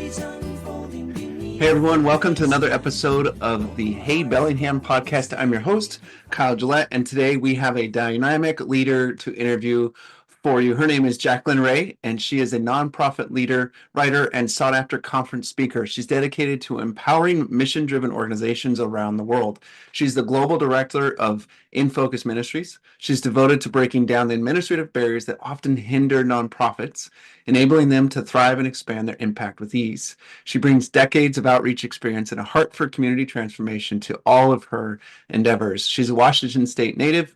Hey everyone, welcome to another episode of the Hey Bellingham Podcast. I'm your host, Kyle Gillette, and today we have a dynamic leader to interview for you. Her name is Jacqueline Rae, and she is a nonprofit leader, writer, and sought-after conference speaker. She's dedicated to empowering mission-driven organizations around the world. She's the global director of In Focus Ministries. She's devoted to breaking down the administrative barriers that often hinder nonprofits, enabling them to thrive and expand their impact with ease. She brings decades of outreach experience and a heart for community transformation to all of her endeavors. She's a Washington State native.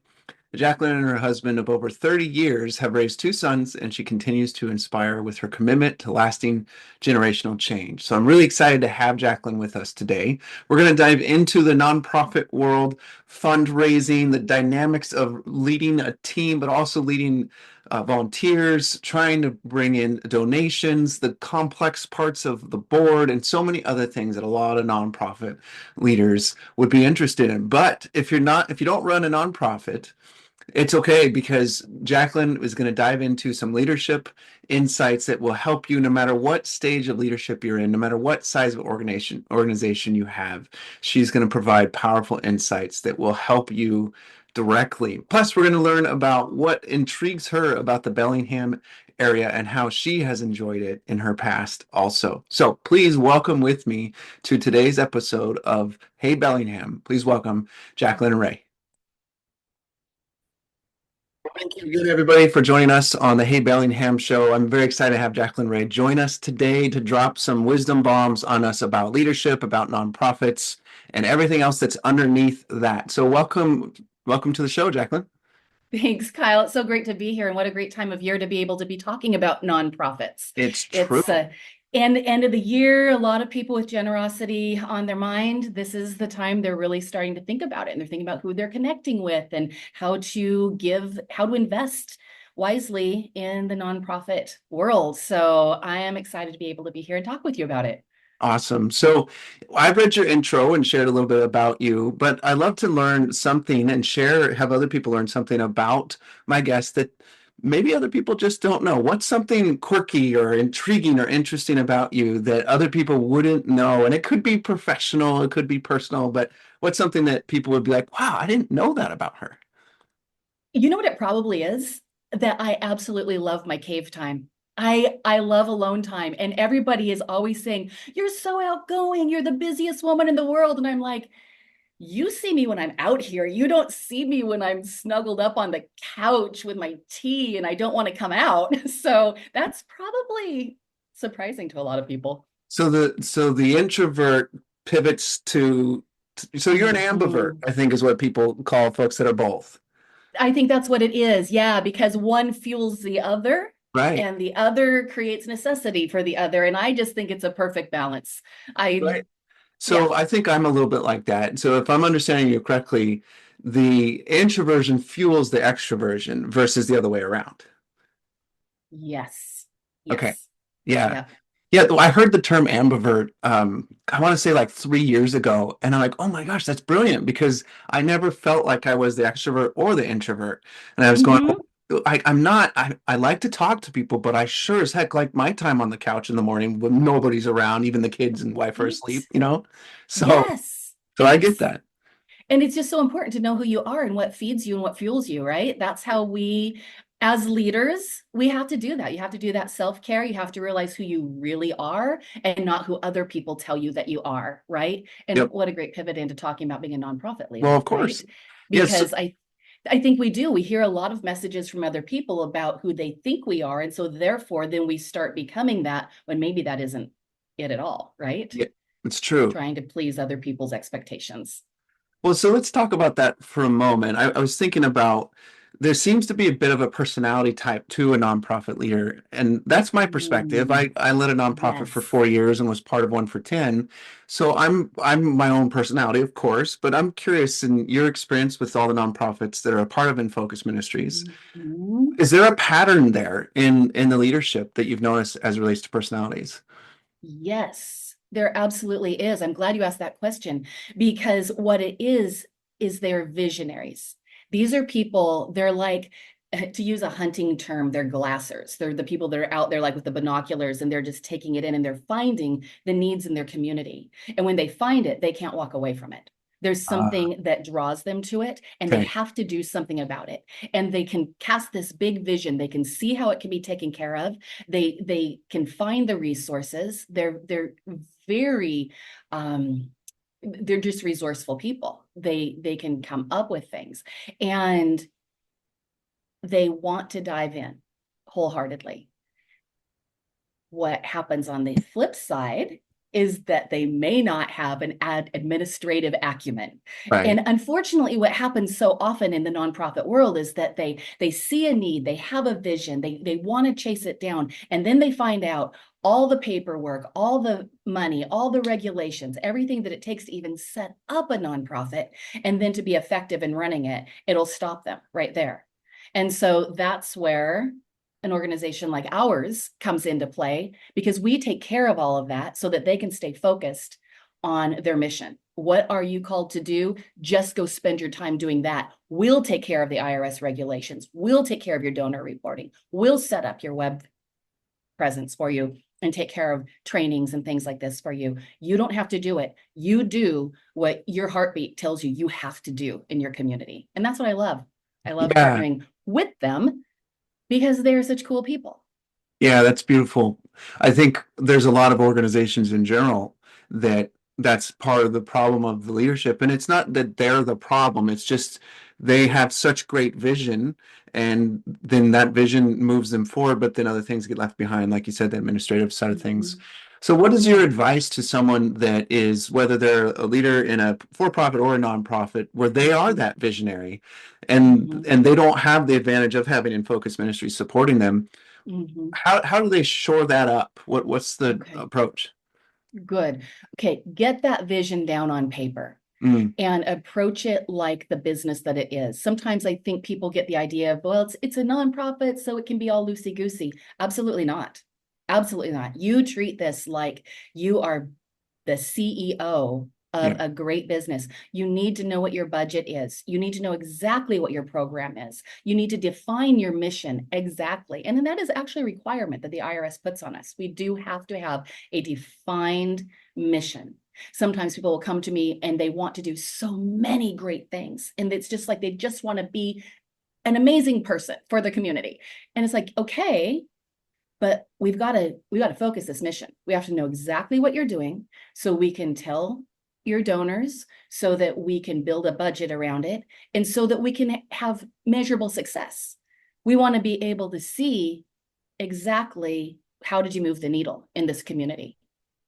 Jacqueline and her husband of over 30 years have raised two sons, and she continues to inspire with her commitment to lasting generational change. So I'm really excited to have Jacqueline with us today. We're going to dive into the nonprofit world, fundraising, the dynamics of leading a team, but also leading volunteers, trying to bring in donations, the complex parts of the board, and so many other things that a lot of nonprofit leaders would be interested in. But if you don't run a nonprofit, it's okay, because Jacqueline is going to dive into some leadership insights that will help you no matter what stage of leadership you're in, no matter what size of organization you have. She's going to provide powerful insights that will help you directly. Plus, we're going to learn about what intrigues her about the Bellingham area and how she has enjoyed it in her past also. So please welcome with me to today's episode of Hey Bellingham. Please welcome Jacqueline Rae. Thank you again, everybody, for joining us on the Hey Bellingham show. I'm very excited to have Jacqueline Rae join us today to drop some wisdom bombs on us about leadership, about nonprofits, and everything else that's underneath that. So welcome to the show, Jacqueline. Thanks, Kyle. It's so great to be here, and what a great time of year to be able to be talking about nonprofits. It's true. And end of the year, a lot of people with generosity on their mind. This is the time they're really starting to think about it, and they're thinking about who they're connecting with and how to invest wisely in the nonprofit world. So I am excited to be able to be here and talk with you about it. Awesome. So I've read your intro and shared a little bit about you, but I love to learn something and have other people learn something about my guest that maybe other people just don't know. What's something quirky or intriguing or interesting about you that other people wouldn't know? And it could be professional, it could be personal, but what's something that people would be like, wow, I didn't know that about her? You know what it probably is? That I absolutely love my cave time. I love alone time, and everybody is always saying, "You're so outgoing. You're the busiest woman in the world." And I'm like, "You see me when I'm out here. You don't see me when I'm snuggled up on the couch with my tea and I don't want to come out." So that's probably surprising to a lot of people. So the introvert pivots so you're an ambivert, I think is what people call folks that are both. I think that's what it is. Yeah, because one fuels the other. Right. And the other creates necessity for the other. And I just think it's a perfect balance. Right. Yeah. So I think I'm a little bit like that. So if I'm understanding you correctly, the introversion fuels the extroversion versus the other way around. Yes. Okay. Yes. Yeah. Yeah. Yeah. I heard the term ambivert, I want to say like 3 years ago. And I'm like, oh my gosh, that's brilliant, because I never felt like I was the extrovert or the introvert. And I was going, Mhm. I'm not, I like to talk to people, but I sure as heck like my time on the couch in the morning when nobody's around, even the kids and wife are asleep, Right. you know? So, Yes. so I get Yes. that. And it's just so important to know who you are and what feeds you and what fuels you, right? That's how as leaders, we have to do that. You have to do that self-care. You have to realize who you really are and not who other people tell you that you are, right? And Yep. what a great pivot into talking about being a nonprofit Well, leader, of course. right? Yes. Because I think we do. We hear a lot of messages from other people about who they think we are. And so therefore, then we start becoming that when maybe that isn't it at all, right? Yeah, it's true. Trying to please other people's expectations. Well, so let's talk about that for a moment. I was thinking about, there seems to be a bit of a personality type to a nonprofit leader, and that's my perspective. Mm, I led a nonprofit for yes. 4 years and was part of one for 10. So I'm my own personality, of course, but I'm curious in your experience with all the nonprofits that are a part of In Focus Ministries. Mhm. Is there a pattern there in the leadership that you've noticed as it relates to personalities? Yes, there absolutely is. I'm glad you asked that question because what it is they're visionaries. These are people, they're like to use a hunting term, they're glassers. They're the people that are out there like with the binoculars, and they're just taking it in and they're finding the needs in their community. And when they find it, they can't walk away from it. There's something that draws them to it, and they Okay. have to do something about it. And they can cast this big vision. They can see how it can be taken care of. They can find the resources. They're very they're just resourceful people. They can come up with things, and they want to dive in wholeheartedly. What happens on the flip side is that they may not have an administrative acumen. Right. And unfortunately, what happens so often in the nonprofit world is that they see a need, they have a vision, they want to chase it down, and then they find out all the paperwork, all the money, all the regulations, everything that it takes to even set up a nonprofit, and then to be effective in running it, it'll stop them right there. And so that's where an organization like ours comes into play, because we take care of all of that so that they can stay focused on their mission. What are you called to do? Just go spend your time doing that. We'll take care of the IRS regulations. We'll take care of your donor reporting. We'll set up your web presence for you and take care of trainings and things like this for you. You don't have to do it. You do what your heartbeat tells you have to do in your community. And that's what I love. I love Yeah. partnering with them because they're such cool people. Yeah, that's beautiful. I think there's a lot of organizations in general that's part of the problem of the leadership. And it's not that they're the problem, it's just they have such great vision, and then that vision moves them forward, but then other things get left behind, like you said, the administrative side of things. So what is your advice to someone that is, whether they're a leader in a for-profit or a nonprofit, where they are that visionary and they don't have the advantage of having In Focus Ministries supporting them? How do they shore that up? What's the approach? Good. Okay, get that vision down on paper and approach it like the business that it is. Sometimes I think people get the idea of, well, it's a nonprofit, so it can be all loosey-goosey. Absolutely not. Absolutely not. You treat this like you are the CEO of a great business. You need to know what your budget is. You need to know exactly what your program is. You need to define your mission exactly. And then that is actually a requirement that the IRS puts on us. We do have to have a defined mission. Sometimes people will come to me and they want to do so many great things. And it's just like they just want to be an amazing person for the community. And it's like, okay, but we've got to focus this mission. We have to know exactly what you're doing so we can tell your donors, so that we can build a budget around it, and so that we can have measurable success. We want to be able to see exactly, how did you move the needle in this community?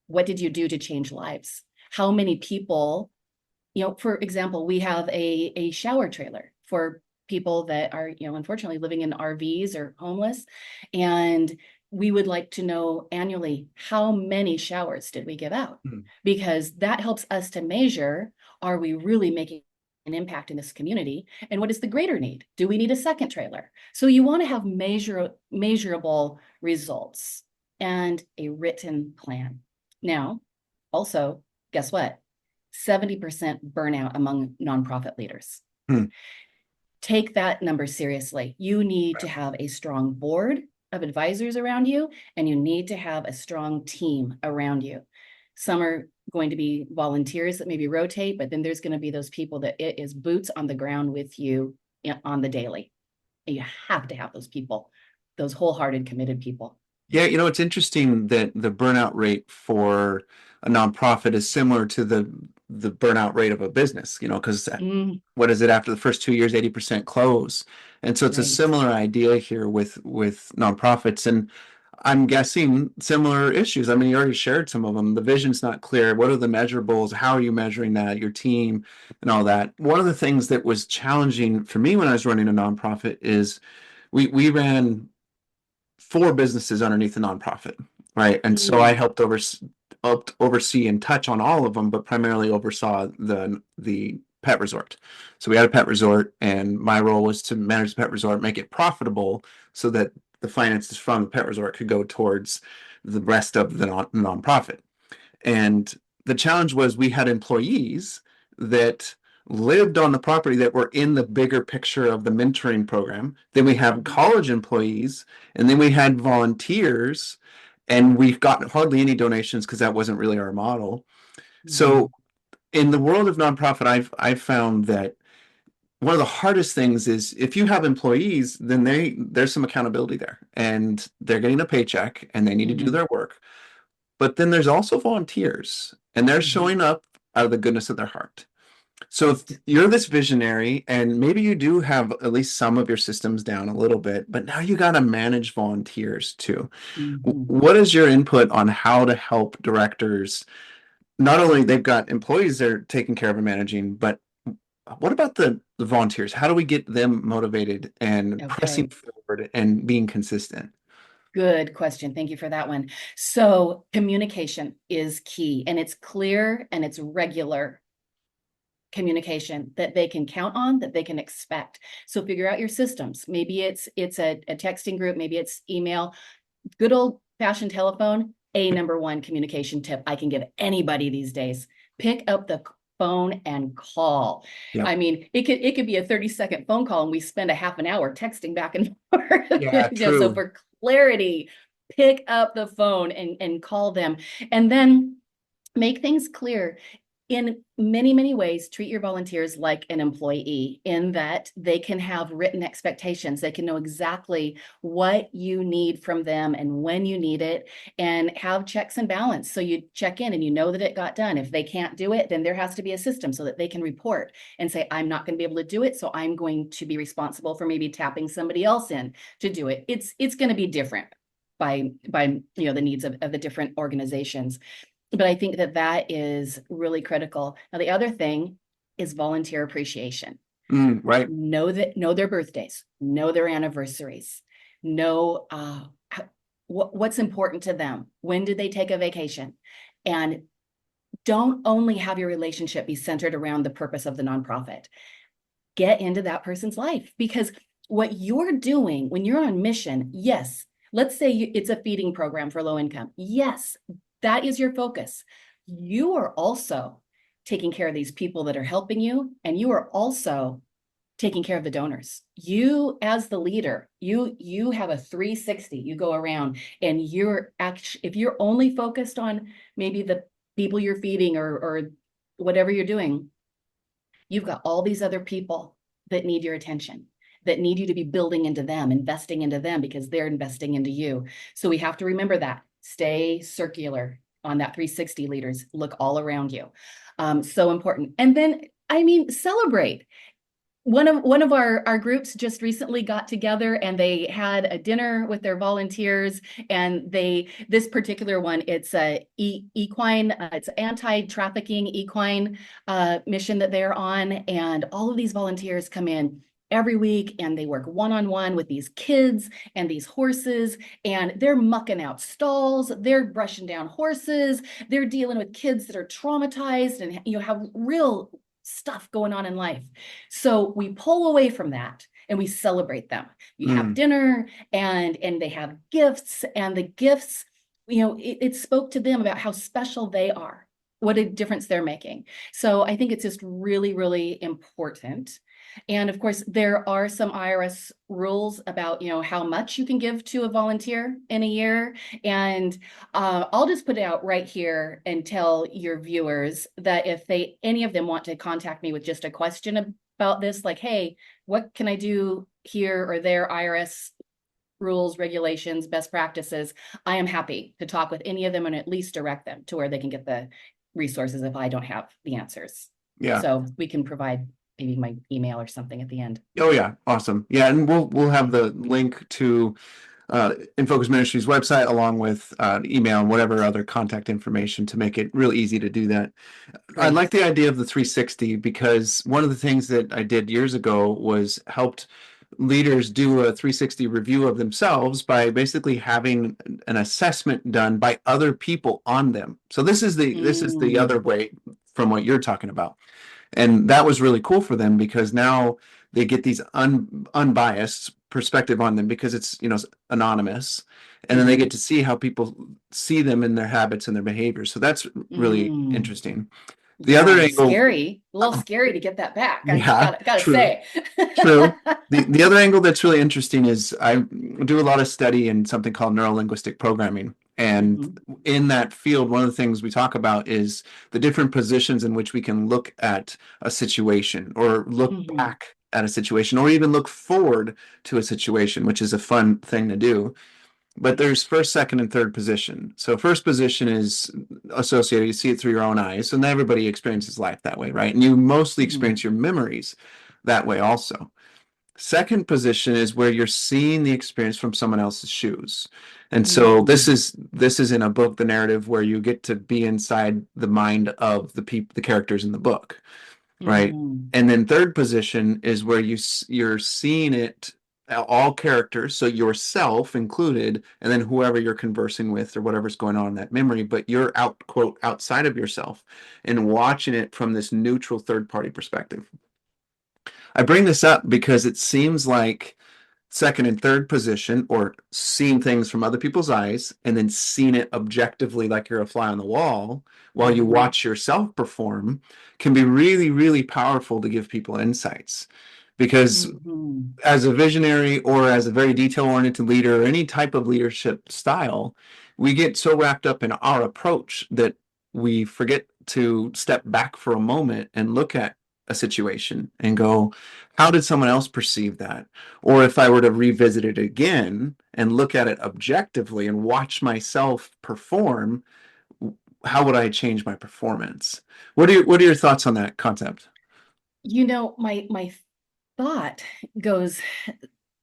What did you do to change lives? How many people, for example, we have a shower trailer for people that are, unfortunately living in RVs or homeless. And we would like to know annually, how many showers did we give out? Because that helps us to measure, are we really making an impact in this community? And what is the greater need? Do we need a second trailer? So you want to have measurable results and a written plan. Now, also, guess what? 70% burnout among nonprofit leaders. Take that number seriously. You need to have a strong board of advisors around you, and you need to have a strong team around you. Some are going to be volunteers that maybe rotate, but then there's going to be those people that it is boots on the ground with you on the daily. And you have to have those people, those wholehearted, committed people. Yeah, it's interesting that the burnout rate for a nonprofit is similar to the burnout rate of a business, because what is it, after the first 2 years, 80% close. And so it's a similar idea here with nonprofits. And I'm guessing similar issues. I mean, you already shared some of them. The vision's not clear. What are the measurables? How are you measuring that, your team and all that? One of the things that was challenging for me when I was running a nonprofit is we ran 4 businesses underneath the nonprofit, right? And so I helped oversee and touch on all of them, but primarily oversaw the pet resort. So we had a pet resort, and my role was to manage the pet resort, make it profitable, so that the finances from the pet resort could go towards the rest of the nonprofit. And the challenge was we had employees that lived on the property that were in the bigger picture of the mentoring program. Then we have Mhm. college employees, and then we had volunteers, and we got hardly any donations because that wasn't really our model. So Mhm. in the world of nonprofit, I've found that one of the hardest things is if you have employees, then there's some accountability there, and they're getting a paycheck and they need to do Mhm. their work. But then there's also volunteers, and they're Mhm. showing up out of the goodness of their heart. So if you're this visionary, and maybe you do have at least some of your systems down a little bit, but now you got to manage volunteers too. Mhm. What is your input on how to help directors? Not only they've got employees they're taking care of and managing, but what about the volunteers? How do we get them motivated and pressing Okay. forward and being consistent? Good question. Thank you for that one. So, communication is key, and it's clear and it's regular communication that they can count on, that they can expect. So, figure out your systems. Maybe it's a texting group, maybe it's email. Good old fashioned telephone, a number one communication tip I can give anybody these days. Pick up the phone and call. Yep. I mean, it could be a 30-second phone call and we spend a half an hour texting back and forth. Yeah, So true. for clarity, pick up the phone and call them. And then make things clear. In many, many ways, treat your volunteers like an employee in that they can have written expectations. They can know exactly what you need from them and when you need it, and have checks and balance. So you check in and you know that it got done. If they can't do it, then there has to be a system so that they can report and say, I'm not going to be able to do it. So I'm going to be responsible for maybe tapping somebody else in to do it. It's going to be different by the needs of the different organizations. But I think that that is really critical. Now, the other thing is volunteer appreciation. Right. Know their birthdays, know their anniversaries, know what's important to them. When did they take a vacation? And don't only have your relationship be centered around the purpose of the nonprofit. Get into that person's life, because what you're doing when you're on mission, yes, let's say it's a feeding program for low income. Yes, that is your focus. You are also taking care of these people that are helping you, and you are also taking care of the donors. You, as the leader, you have a 360. You go around and you're actually, if you're only focused on maybe the people you're feeding or whatever you're doing, you've got all these other people that need your attention, that need you to be building into them, investing into them, because they're investing into you. So we have to remember that. Stay circular on that 360, leaders. Look all around you. So important. And then, I mean, celebrate. One of our groups just recently got together and they had a dinner with their volunteers, and this particular one, it's a equine, it's anti-trafficking equine mission that they're on, and all of these volunteers come in every week and they work one-on-one with these kids and these horses, and they're mucking out stalls, they're brushing down horses, they're dealing with kids that are traumatized and have real stuff going on in life. So we pull away from that and we celebrate them. You have Mm. dinner and they have gifts, and the gifts, it spoke to them about how special they are, what a difference they're making. So I think it's just really, really important. And of course, there are some IRS rules about, how much you can give to a volunteer in a year. And I'll just put it out right here and tell your viewers that if any of them want to contact me with just a question about this, like, hey, what can I do here or there, IRS rules, regulations, best practices, I am happy to talk with any of them and at least direct them to where they can get the resources if I don't have the answers. Yeah. So we can provide maybe my email or something at the end. Oh yeah. Awesome. Yeah, and we'll have the link to In Focus Ministries website along with email and whatever other contact information to make it real easy to do that. I like Great. the idea of the 360 because one of the things that I did years ago was helped leaders do a 360 review of themselves by basically having an assessment done by other people on them. So this is the Mm, other way from what you're talking about. And that was really cool for them because now they get these unbiased perspective on them because it's anonymous, and then they get mhm, to see how people see them in their habits and their behaviors. So that's really mm. interesting. The Yeah, other and angle, scary, a little scary to get that back. I yeah, gotta true. say. True. The other angle that's really interesting is I do a lot of study in something called neuro-linguistic programming. And Mhm, in that field, one of the things we talk about is the different positions in which we can look at a situation or look mhm, back at a situation or even look forward to a situation, which is a fun thing to do. But there's first, second, and third position. So first position is associated, you see it through your own eyes, and everybody experiences life that way, right? And you mostly mhm, experience your memories that way also. Second position is where you're seeing the experience from someone else's shoes. And so mhm, this is in a book, the narrative where you get to be inside the mind of the characters in the book, right? mhm, And then third position is where you're seeing it all characters, so yourself included, and then whoever you're conversing with or whatever's going on in that memory, but you're out quote outside of yourself and watching it from this neutral third party perspective. I bring this up because it seems like second and third position, or seeing things from other people's eyes and then seeing it objectively like you're a fly on the wall while you mhm, watch yourself perform, can be really, really powerful to give people insights. Because mhm. as a visionary or as a very detail oriented leader or any type of leadership style, we get so wrapped up in our approach that we forget to step back for a moment and look at a situation and go, how did someone else perceive that? Or if I were to revisit it again and look at it objectively and watch myself perform, how would I change my performance? What are your thoughts on that concept? My thought goes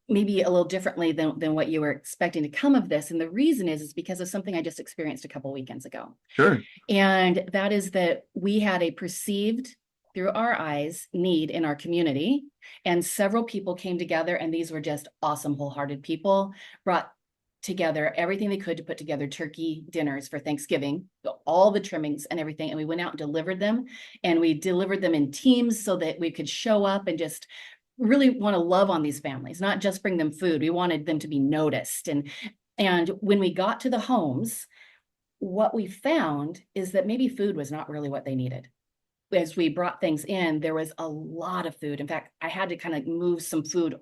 maybe a little differently than what you were expecting to come of this. And the reason is because of something I just experienced a couple weekends ago. Sure. And that is that we had a perceived through our eyes need in our community. And several people came together, and these were just awesome, wholehearted people, brought together everything they could to put together turkey dinners for Thanksgiving, all the trimmings and everything. And we went out and delivered them. And we delivered them in teams so that we could show up and just really want to love on these families, not just bring them food. We wanted them to be noticed. And when we got to the homes, what we found is that maybe food was not really what they needed. As we brought things in, there was a lot of food. In fact, I had to kind of move some food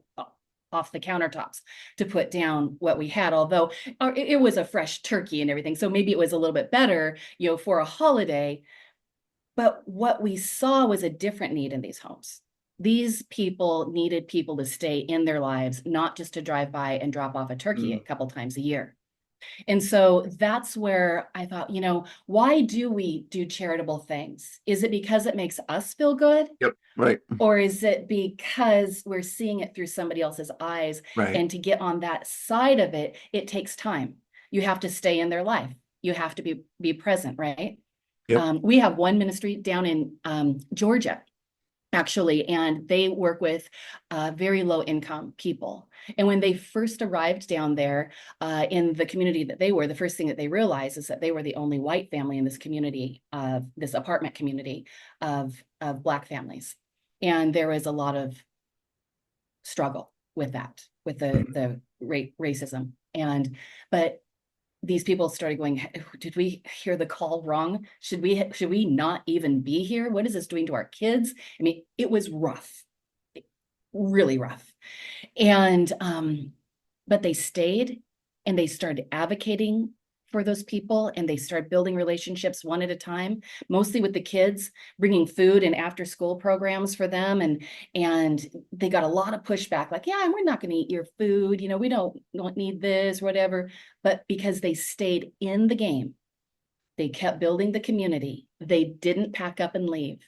off the countertops to put down what we had, although it was a fresh turkey and everything. So maybe it was a little bit better, for a holiday. But what we saw was a different need in these homes. These people needed people to stay in their lives, not just to drive by and drop off a turkey a Mm. couple times a year. And so that's where I thought, why do we do charitable things? Is it because it makes us feel good? Yep. Right. Or is it because we're seeing it through somebody else's eyes? Right. And to get on that side of it, it takes time. You have to stay in their life. You have to be present, right? Yep. We have one ministry down in Georgia, actually, and they work with very low income people. And when they first arrived down there in the community that they were, the first thing that they realized is that they were the only white family in this community, this apartment community of Black families. And there was a lot of struggle with that, with the racism. But these people started going, did we hear the call wrong? Should we not even be here? What is this doing to our kids? I mean, it was rough, really rough. And but they stayed, and they started advocating for those people, and they started building relationships one at a time, mostly with the kids, bringing food and after school programs for them. And they got a lot of pushback, like, yeah, we're not going to eat your food, we don't need this, whatever. But because they stayed in the game, they kept building the community, they didn't pack up and leave.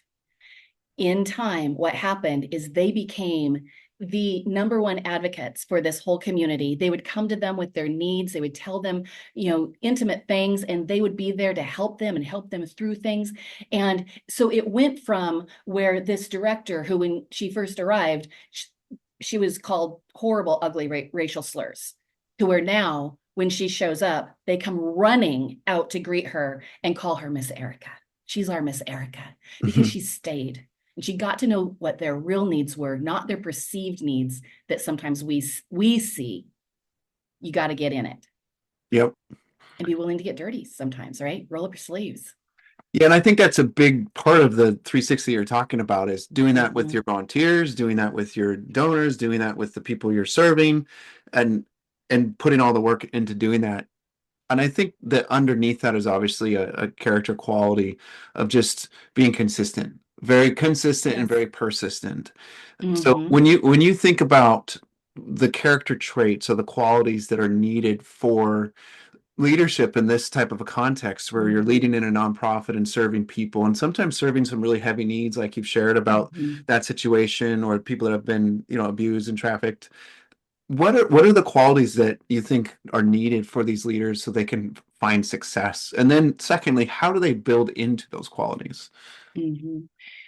In time, what happened is they became the number one advocates for this whole community. They would come to them with their needs. They would tell them, intimate things, and they would be there to help them and help them through things. And so it went from where this director, who when she first arrived, she was called horrible, ugly racial slurs, to where now when she shows up, they come running out to greet her and call her Miss Erica. She's our Miss Erica, because she stayed. And she got to know what their real needs were, not their perceived needs that sometimes we see. You got to get in it Yep. and be willing to get dirty sometimes, right? Roll up your sleeves. Yeah, and I think that's a big part of the 360 you're talking about is doing that with Mhm. your volunteers, doing that with your donors, doing that with the people you're serving, and putting all the work into doing that. And I think that underneath that is obviously a character quality of just being consistent, very consistent and Yes. very persistent. So Hmm. when you think about the character traits or the qualities that are needed for leadership in this type of a context where you're Hmm. leading in a nonprofit and serving people and sometimes serving some really heavy needs like you've shared about Hmm. that situation or people that have been abused and trafficked, what are the qualities that you think are needed for these leaders so they can find success, and then secondly, how do they build into those qualities? Hmm.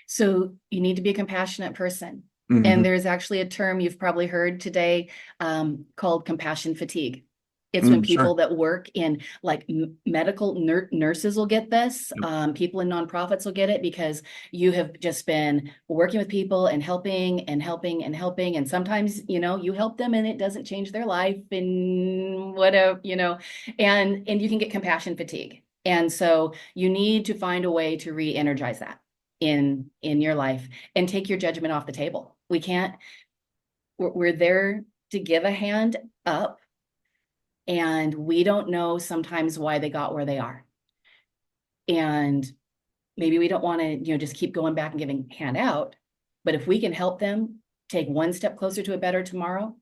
So you need to be a compassionate person. And Hmm. there's actually a term you've probably heard today, called compassion fatigue. It's when Sure. people that work in like medical nurses will get this. Yep. People in nonprofits will get it because you have just been working with people and helping and helping and helping. And sometimes, you help them and it doesn't change their life and whatever, and you can get compassion fatigue. And so you need to find a way to re-energize that in your life and take your judgment off the table. We can't, we're there to give a hand up, and we don't know sometimes why they got where they are. And maybe we don't want to, just keep going back and giving hand out. But if we can help them take one step closer to a better tomorrow,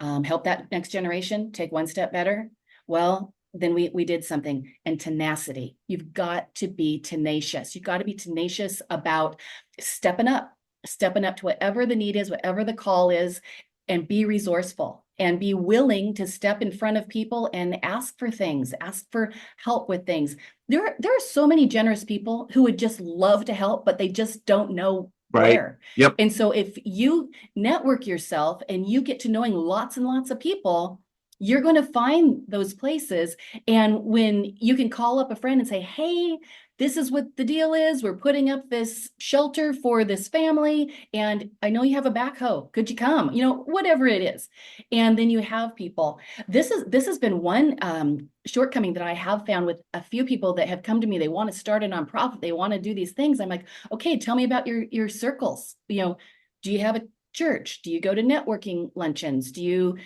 help that next generation take one step better, well, then we did something. And tenacity, you've got to be tenacious. You've got to be tenacious about stepping up to whatever the need is, whatever the call is, and be resourceful and be willing to step in front of people and ask for things, ask for help with things. There are so many generous people who would just love to help, but they just don't know Right. where. Yep. And so if you network yourself and you get to knowing lots and lots of people, you're going to find those places. And when you can call up a friend and say, hey, this is what the deal is. We're putting up this shelter for this family. And I know you have a backhoe. Could you come? Whatever it is. And then you have people. This has been one shortcoming that I have found with a few people that have come to me. They want to start a nonprofit. They want to do these things. I'm like, okay, tell me about your circles. Do you have a church? Do you go to networking luncheons? Do you,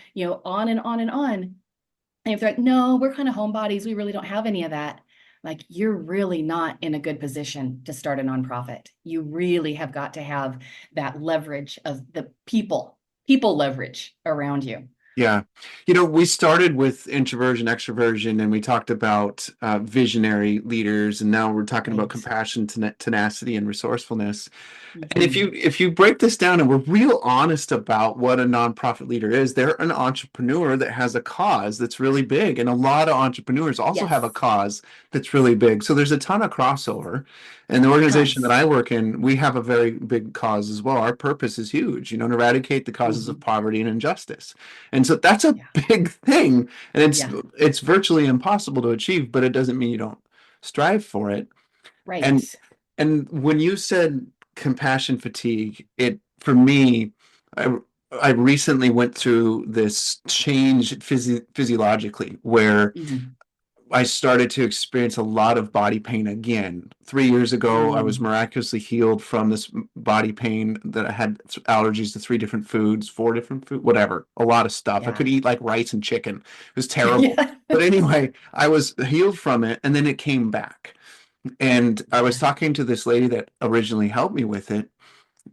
on and on and on. And if they're like, no, we're kind of homebodies, we really don't have any of that. Like, you're really not in a good position to start a nonprofit. You really have got to have that leverage of the people leverage around you. Yeah. We started with introversion, extroversion, and we talked about visionary leaders, and now we're talking about Right. compassion, tenacity, and resourcefulness. And if Hmm. you break this down and we're real honest about what a nonprofit leader is, they're an entrepreneur that has a cause that's really big. And a lot of entrepreneurs also have a Yes. cause that's really big. So there's a ton of crossover. And the organization that Tons. I work in, we have a very big cause as well. Our purpose is huge, to eradicate the causes of Hmm. poverty and injustice. And so that's a Yeah. big thing. And it's Yeah. it's virtually impossible to achieve, but it doesn't mean you don't strive for it. Right. And when you said compassion fatigue, it for me, I I recently went through this change physiologically where Hmm. I started to experience a lot of body pain again. 3 years ago, I was Mm. miraculously healed from this body pain that I had allergies to three different foods, four different food, whatever, a lot of stuff. I could Yeah. eat like rice and chicken. It was terrible. Yeah. But anyway, I was healed from it, and then it came back. And I was Yeah. talking to this lady that originally helped me with it,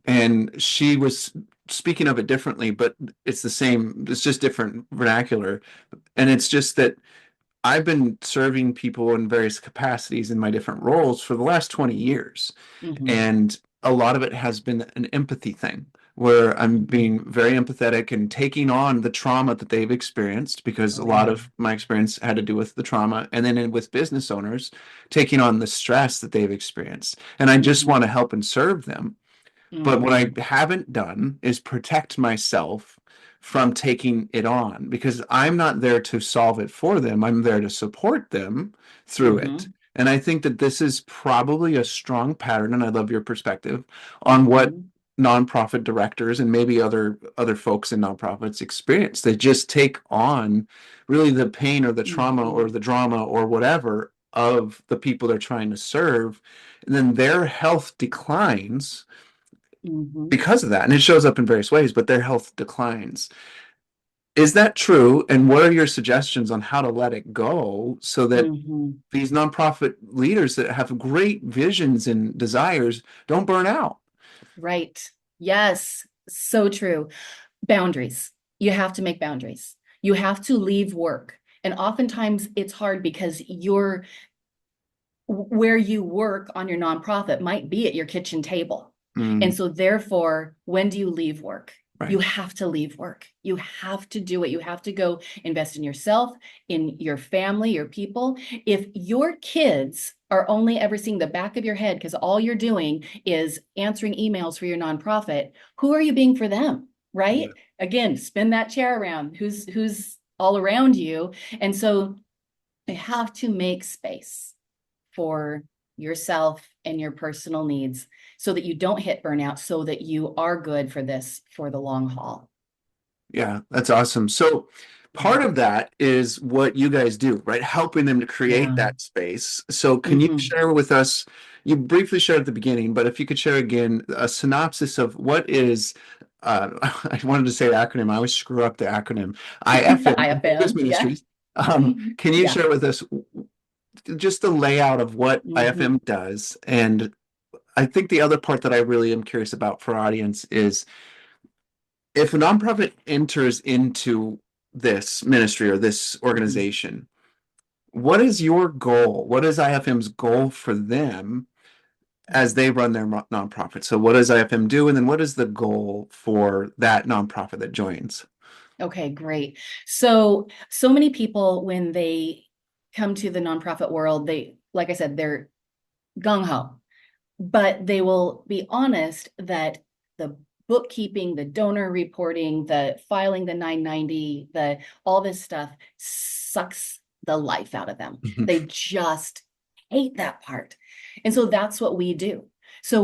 and she was speaking of it differently, but it's the same, it's just different vernacular. And it's just that I've been serving people in various capacities in my different roles for the last 20 years. Hmm. And a lot of it has been an empathy thing where I'm Hmm. being very empathetic and taking on the trauma that they've experienced because a Oh, lot yeah. of my experience had to do with the trauma. And then with business owners, taking on the stress that they've experienced. And I just want to Hmm. help and serve them. But what I Hmm. haven't done is protect myself from taking it on because I'm not there to solve it for them. I'm there to support them through it. Hmm. And I think that this is probably a strong pattern, and I love your perspective on what Hmm. nonprofit directors and maybe other folks in nonprofits experience. They just take on really the pain or the trauma or Hmm. the drama or whatever of the people they're trying to serve, and then their health declines Mhm. because of that. And it shows up in various ways, but their health declines. Is that true? And what are your suggestions on how to let it go so that Mhm. these nonprofit leaders that have great visions and desires don't burn out? Right. Yes. So true. Boundaries. You have to make boundaries. You have to leave work. And oftentimes it's hard because where you work on your nonprofit might be at your kitchen table. And Mm, so therefore, when do you leave work? You right. have to leave work. You have to do it. You have to go invest in yourself, in your family, your people. If your kids are only ever seeing the back of your head because all you're doing is answering emails for your nonprofit, who are you being for them? Yeah. Right? Again, spin that chair around. Who's all around you? And so you have to make space for yourself and your personal needs so that you don't hit burnout, so that you are good for this for the long haul. Yeah, that's awesome. So Yeah. part of that is what you guys do, right? Helping them to create Yeah. that space. So can you Hmm. share with us, you briefly shared at the beginning, but if you could share again a synopsis of what is, I wanted to say the acronym, I always screw up the acronym, IFM, Focus IFM. Yeah. Ministries. Can you Yeah. share with us just the layout of what Hmm. IFM does? And I think the other part that I really am curious about for our audience is if a nonprofit enters into this ministry or this Hmm. organization, what is your goal? What is IFM's goal for them as they run their nonprofit? So, what does IFM do? And then, what is the goal for that nonprofit that joins? Okay, great. So many people, when they come to the nonprofit world, they, like I said, they're gung ho, but they will be honest that the bookkeeping, the donor reporting, the filing the 990, the all this stuff sucks the life out of them. They just hate that part. And so that's what we do. So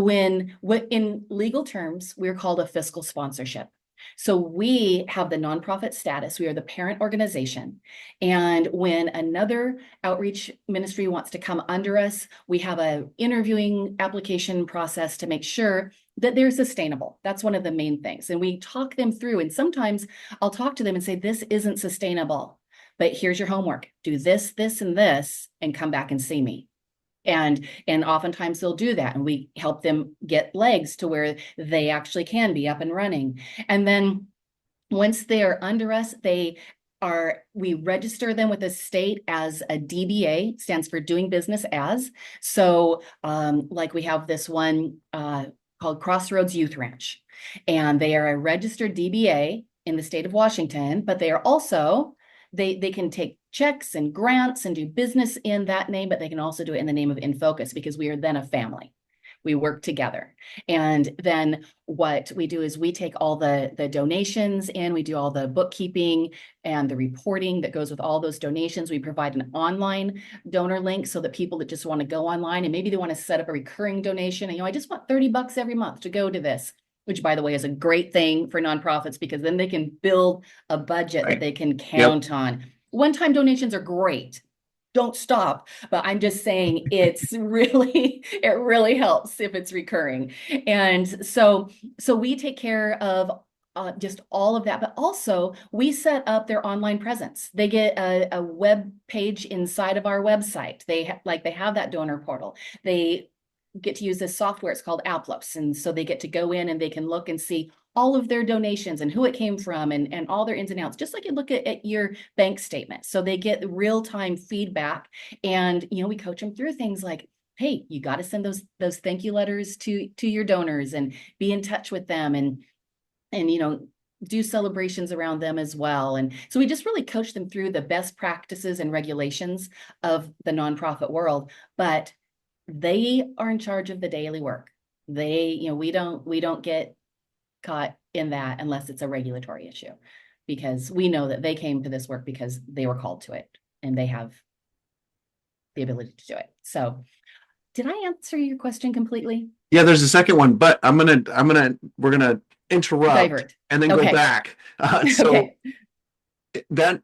what in legal terms, we're called a fiscal sponsorship. So we have the nonprofit status. We are the parent organization. And when another outreach ministry wants to come under us, we have a interviewing application process to make sure that they're sustainable. That's one of the main things. And we talk them through, and sometimes I'll talk to them and say, this isn't sustainable, but here's your homework. Do this, this, and come back and see me. And oftentimes they'll do that, and we help them get legs to where they actually can be up and running. And then once they are under us, we register them with the state as a DBA, stands for doing business as. So like we have this one called Crossroads Youth Ranch, and they are a registered DBA in the state of Washington, but they are also, they can take checks and grants and do business in that name, but they can also do it in the name of InFocus, because we are then a family. We work together. And then what we do is we take all the donations in, we do all the bookkeeping and the reporting that goes with all those donations. We provide an online donor link so that people that just want to go online and maybe they want to set up a recurring donation. And, I just want $30 every month to go to this, which, by the way, is a great thing for nonprofits, because then they can build a budget that Right. they can Yep. count on. One-time donations are great. Don't stop. But I'm just saying it really helps if it's recurring. And so we take care of just all of that, but also we set up their online presence. They get a web page inside of our website. They have that donor portal. They get to use this software. It's called Applos. And so they get to go in and they can look and see all of their donations and who it came from, and all their ins and outs, just like you look at your bank statement. So they get real-time feedback. And we coach them through things like, hey, you got to send those thank you letters to your donors and be in touch with them, and do celebrations around them as well. And so we just really coach them through the best practices and regulations of the nonprofit world. But they are in charge of the daily work. We don't get caught in that unless it's a regulatory issue, because we know that they came to this work because they were called to it and they have the ability to do it. So did I answer your question completely? Yeah, there's a second one, but we're gonna interrupt Divert. and then go Okay. back. So Okay. that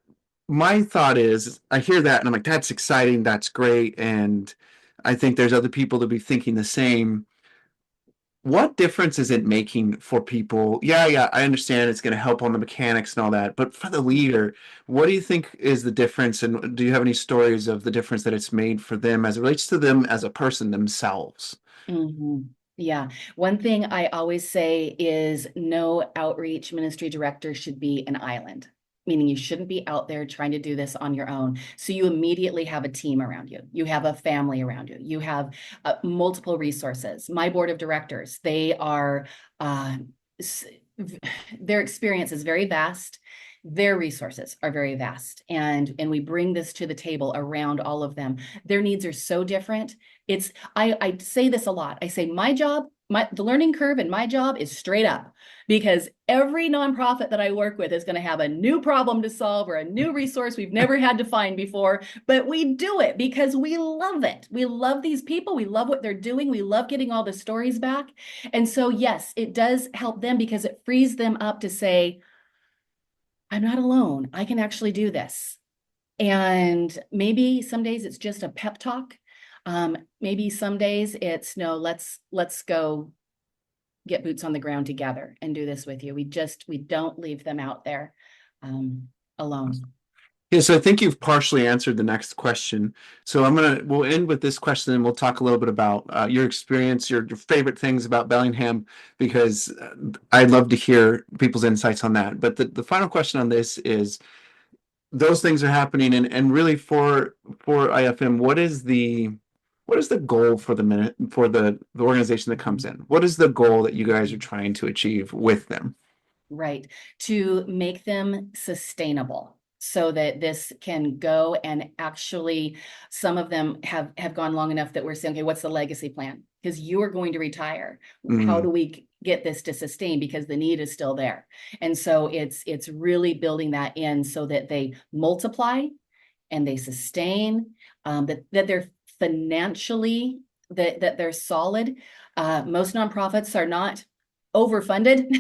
my thought is, I hear that and I'm like, that's exciting, that's great, and I think there's other people that be thinking the same. What difference is it making for people? Yeah, yeah, I understand it's going to help on the mechanics and all that, but for the leader, what do you think is the difference? And do you have any stories of the difference that it's made for them as it relates to them as a person themselves? Yeah. One thing I always say is no outreach ministry director should be an island, meaning you shouldn't be out there trying to do this on your own. So you immediately have a team around you. You have a family around you. You have multiple resources. My board of directors, uh, their experience is very vast. Their resources are very vast. And we bring this to the table around all of them. Their needs are so different. I say this a lot. I say my job, the learning curve in my job is straight up, because every nonprofit that I work with is going to have a new problem to solve or a new resource we've never had to find before. But we do it because we love it. We love these people. We love what they're doing. We love getting all the stories back. And so, yes, it does help them because it frees them up to say, I'm not alone. I can actually do this. And maybe some days it's just a pep talk. Maybe some days it's no, let's go get boots on the ground together and do this with you. We don't leave them out there alone. Yeah, so I think you've partially answered the next question. So we'll end with this question and we'll talk a little bit about your experience, your favorite things about Bellingham, because I'd love to hear people's insights on that. But the final question on this is, those things are happening, and really for IFM, what is the goal for the minute for the organization that comes in? What is the goal that you guys are trying to achieve with them? Right. To make them sustainable so that this can go and actually, some of them have gone long enough that we're saying, okay, what's the legacy plan? Because you are going to retire. How do we get this to sustain? Because the need is still there. And so it's really building that in so that they multiply and they sustain, that they're financially, that they're solid. Most nonprofits are not overfunded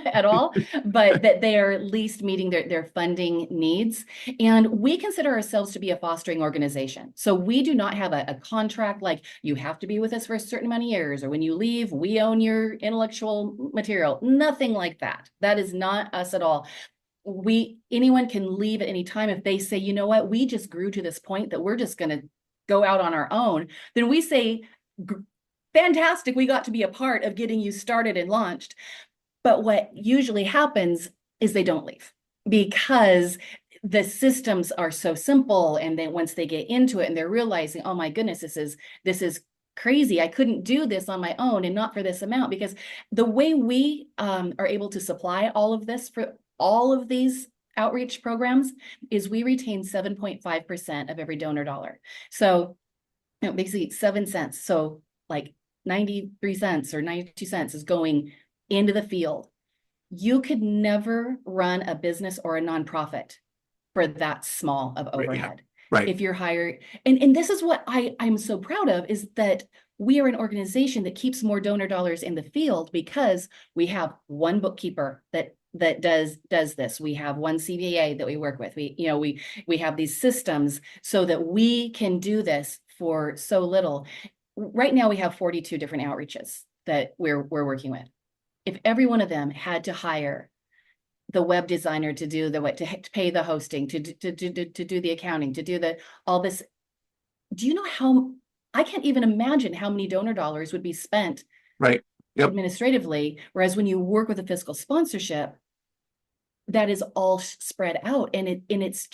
at all, but that they are at least meeting their funding needs. And we consider ourselves to be a fostering organization. So we do not have a contract like you have to be with us for a certain amount of years, or when you leave, we own your intellectual material. Nothing like that. That is not us at all. Anyone can leave at any time if they say, you know what, we just grew to this point that we're just going to go out on our own. Then we say, fantastic, we got to be a part of getting you started and launched. But what usually happens is they don't leave because the systems are so simple. And then once they get into it and they're realizing, oh my goodness, this is crazy. I couldn't do this on my own and not for this amount, because the way we are able to supply all of this for all of these outreach programs is we retain 7.5% of every donor dollar. So basically 7 cents. So like 93 cents or 92 cents is going into the field. You could never run a business or a nonprofit for that small of overhead. Right. If you're hired, and this is what I'm so proud of, is that we are an organization that keeps more donor dollars in the field because we have one bookkeeper that does this. We have one CPA that we work with. We have these systems so that we can do this for so little. Right now we have 42 different outreaches that we're working with. If every one of them had to hire the web designer to do to pay the hosting, to do the accounting, to do all this, do you know how, I can't even imagine how many donor dollars would be spent Right. Yep. administratively. Whereas when you work with a fiscal sponsorship, that is all spread out, and it's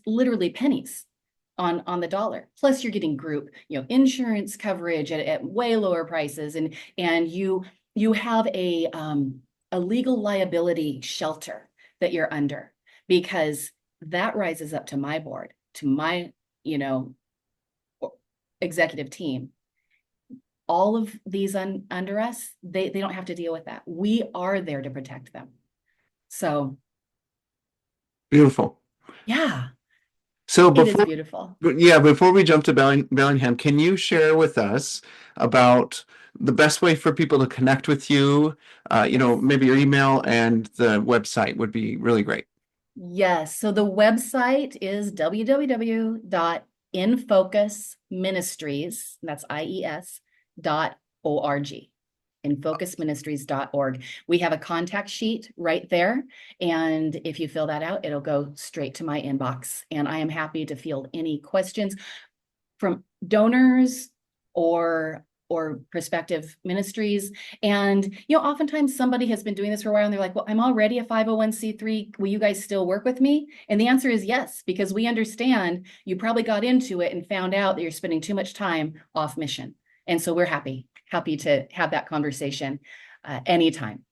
literally pennies on the dollar. Plus you're getting group, insurance coverage at way lower prices, and you have a legal liability shelter that you're under, because that rises up to my board, to my, executive team. All of these under us, they don't have to deal with that. We are there to protect them. So Beautiful. yeah, So it is beautiful. before we jump to Bellingham, can you share with us about the best way for people to connect with you? Yes. Maybe your email and the website would be really great. Yes. So the website is www.infocusministries, that's IES, .org. Infocusministries.org. We have a contact sheet right there. And if you fill that out, it'll go straight to my inbox. And I am happy to field any questions from donors or prospective ministries. And oftentimes somebody has been doing this for a while and they're like, well, I'm already a 501c3, will you guys still work with me? And the answer is yes, because we understand you probably got into it and found out that you're spending too much time off mission. And so we're happy to have that conversation anytime.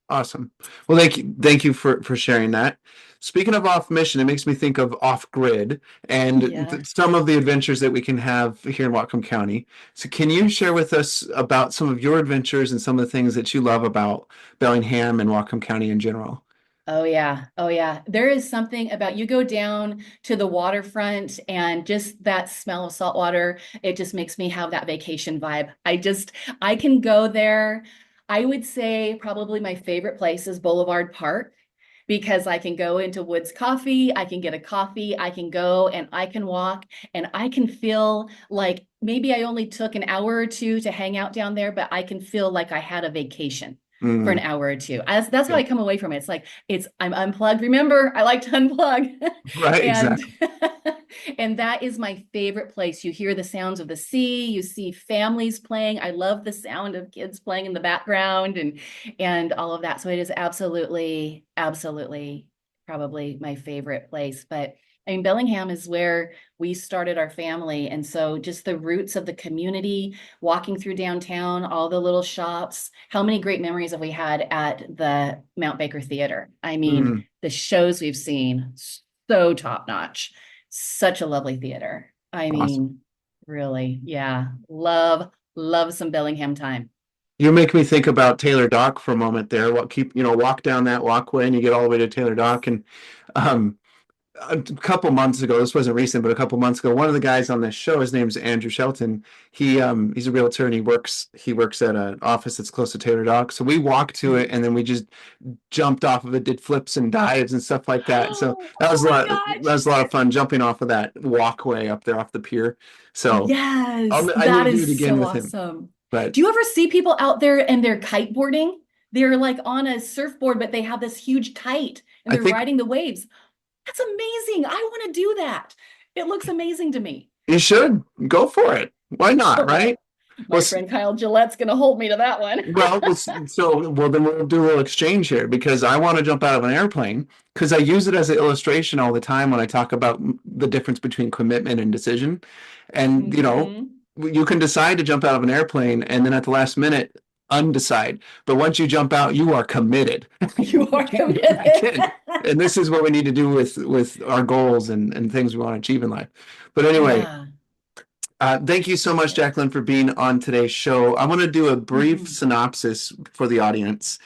Awesome. Well, thank you for sharing that. Speaking of off mission, it makes me think of off grid and Yeah. some of the adventures that we can have here in Whatcom County. So, can you share with us about some of your adventures and some of the things that you love about Bellingham and Whatcom County in general? Oh yeah. Oh yeah. There is something about you go down to the waterfront and just that smell of salt water, it just makes me have that vacation vibe. I can go there. I would say probably my favorite place is Boulevard Park because I can go into Woods Coffee, I can get a coffee, I can go and I can walk and I can feel like maybe I only took an hour or two to hang out down there, but I can feel like I had a vacation for an Mm, hour or two. That's how yeah. I come away from it. It's like I'm unplugged. Remember, I like to unplug. Right, and exactly. and that is my favorite place. You hear the sounds of the sea, you see families playing. I love the sound of kids playing in the background and all of that. So it is absolutely, absolutely probably my favorite place. But I mean, Bellingham is where we started our family. And so just the roots of the community, walking through downtown, all the little shops. How many great memories have we had at the Mount Baker Theater? I mean, Mm, the shows we've seen, so top notch. Such a lovely theater. I awesome. mean, really, yeah. Love some Bellingham time. You make me think about Taylor Dock for a moment there. Walk down that walkway and you get all the way to Taylor Dock. And um, a couple months ago, this wasn't recent, but a couple months ago, one of the guys on this show, his name's Andrew Shelton. He's a realtor and he works at an office that's close to Taylor Dock. So we walked to it and then we just jumped off of it, did flips and dives and stuff like that. So that Oh was a my lot. That gosh. was a lot of fun jumping off of that walkway up there off the pier. So Yes, I need that to do it is again so with him. awesome. But Do you ever see people out there and they're kiteboarding? They're like on a surfboard, but they have this huge kite and I they're think riding the waves. That's amazing. I want to do that. It looks amazing to me. you should go for it. Why not? Oh, Right? my Well, friend Kyle Gillette's going to hold me to that one. then we'll do a little exchange here because I want to jump out of an airplane because I use it as an illustration all the time when I talk about the difference between commitment and decision. And Hmm. you can decide to jump out of an airplane and then at the last minute undecide. But once you jump out, you are committed. You You are can't get back committed. in. And this is what we need to do with our goals and things we want to achieve in life. But anyway, Yeah. thank you so much, Jacqueline, for being on today's show. I want to do a brief Mhm. synopsis for the audience.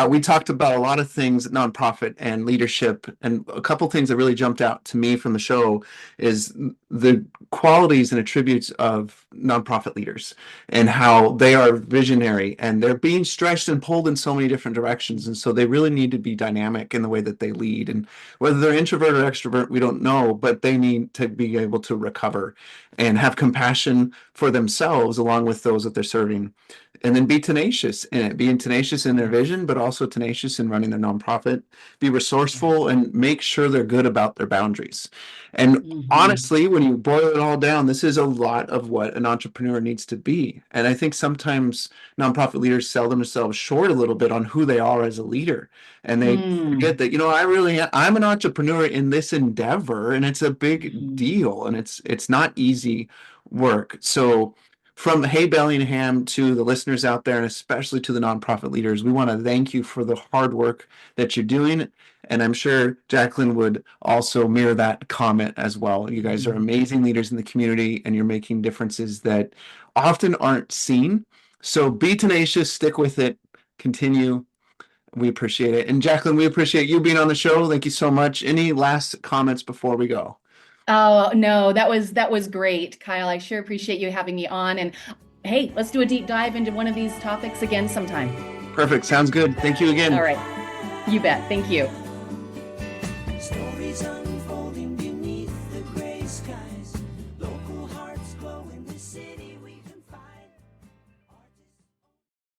We talked about a lot of things, nonprofit and leadership, and a couple things that really jumped out to me from the show is the qualities and attributes of nonprofit leaders and how they are visionary and they're being stretched and pulled in so many different directions. And so they really need to be dynamic in the way that they lead. And whether they're introvert or extrovert, we don't know, but they need to be able to recover and have compassion for themselves along with those that they're serving. And then be tenacious in it, being tenacious in their vision, but also tenacious in running their nonprofit, be Yeah. resourceful and make sure they're good about their boundaries. And Hmm. honestly, when you boil it all down, this is a lot of what an entrepreneur needs to be. And I think sometimes nonprofit leaders sell themselves short a little bit on who they are as a leader. And they forget Mm. that, I'm an entrepreneur in this endeavor and it's a big Mhm. deal and it's not easy work. So from Hey Bellingham to the listeners out there and especially to the nonprofit leaders, we want to thank you for the hard work that you're doing. And I'm sure Jacqueline would also mirror that comment as well. You guys are Mhm. amazing leaders in the community and you're making differences that often aren't seen. So be tenacious, stick with it, continue. We appreciate it. And Jacqueline, we appreciate you being on the show. Thank you so much. Any last comments before we go? Oh, no, that was great, Kyle. I sure appreciate you having me on. And hey, let's do a deep dive into one of these topics again sometime. Perfect. Sounds good. Thank you All again. right. You bet. Thank you.